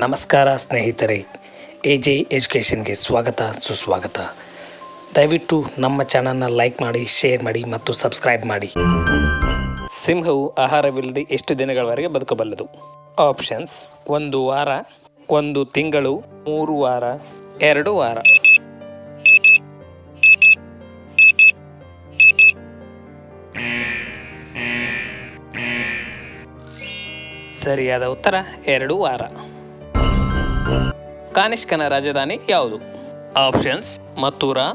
ನಮಸ್ಕಾರ ಸ್ನೇಹಿತರೆ, AJ ಎಜುಕೇಷನ್ಗೆ ಸ್ವಾಗತ ಸುಸ್ವಾಗತ. ದಯವಿಟ್ಟು ನಮ್ಮ ಚಾನಲ್ನ ಲೈಕ್ ಮಾಡಿ, ಶೇರ್ ಮಾಡಿ ಮತ್ತು ಸಬ್ಸ್ಕ್ರೈಬ್ ಮಾಡಿ. ಸಿಂಹವು ಆಹಾರವಿಲ್ಲದೆ ಎಷ್ಟು ದಿನಗಳವರೆಗೆ ಬದುಕಬಲ್ಲದು? ಆಪ್ಷನ್ಸ್: 1 ವಾರ, 1 ತಿಂಗಳು, 3 ವಾರ, 2 ವಾರ. ಸರಿಯಾದ ಉತ್ತರ 2 ವಾರ. ಕಾನಿಷ್ಕನ ರಾಜಧಾನಿ ಯಾವುದು? ಆಪ್ಷನ್ಸ್: ಮಥುರಾ,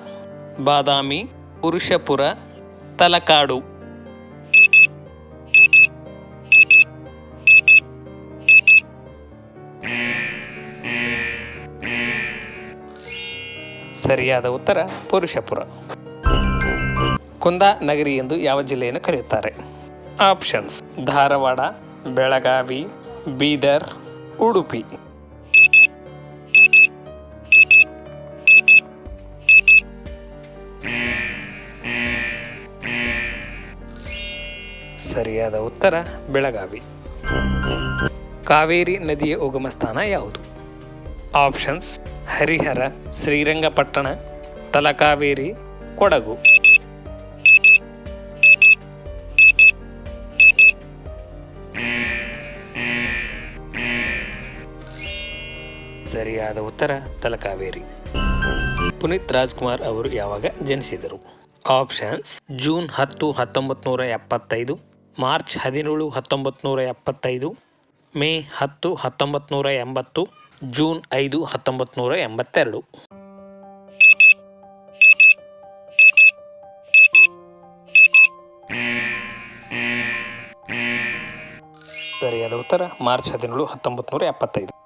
ಬಾದಾಮಿ, ಪುರುಷಪುರ, ತಲಕಾಡು. ಸರಿಯಾದ ಉತ್ತರ ಪುರುಷಪುರ. ಕುಂದಾ ನಗರಿ ಎಂದು ಯಾವ ಜಿಲ್ಲೆಯನ್ನು ಕರೆಯುತ್ತಾರೆ? ಆಪ್ಷನ್ಸ್: ಧಾರವಾಡ, ಬೆಳಗಾವಿ, ಬೀದರ್, ಉಡುಪಿ. ಸರಿಯಾದ ಉತ್ತರ ಬೆಳಗಾವಿ. ಕಾವೇರಿ ನದಿಯ ಉಗಮ ಸ್ಥಾನ ಯಾವುದು? ಆಪ್ಷನ್ಸ್: ಹರಿಹರ, ಶ್ರೀರಂಗಪಟ್ಟಣ, ತಲಕಾವೇರಿ, ಕೊಡಗು. ಸರಿಯಾದ ಉತ್ತರ ತಲಕಾವೇರಿ. ಪುನೀತ್ ರಾಜ್ಕುಮಾರ್ ಅವರು ಯಾವಾಗ ಜನಿಸಿದರು? Options: June 10, 1975, March 17, 1975, May 10, 1980, June 5, 1982. ಸರಿಯಾದ ಉತ್ತರ ಮಾರ್ಚ್ 17, 1975.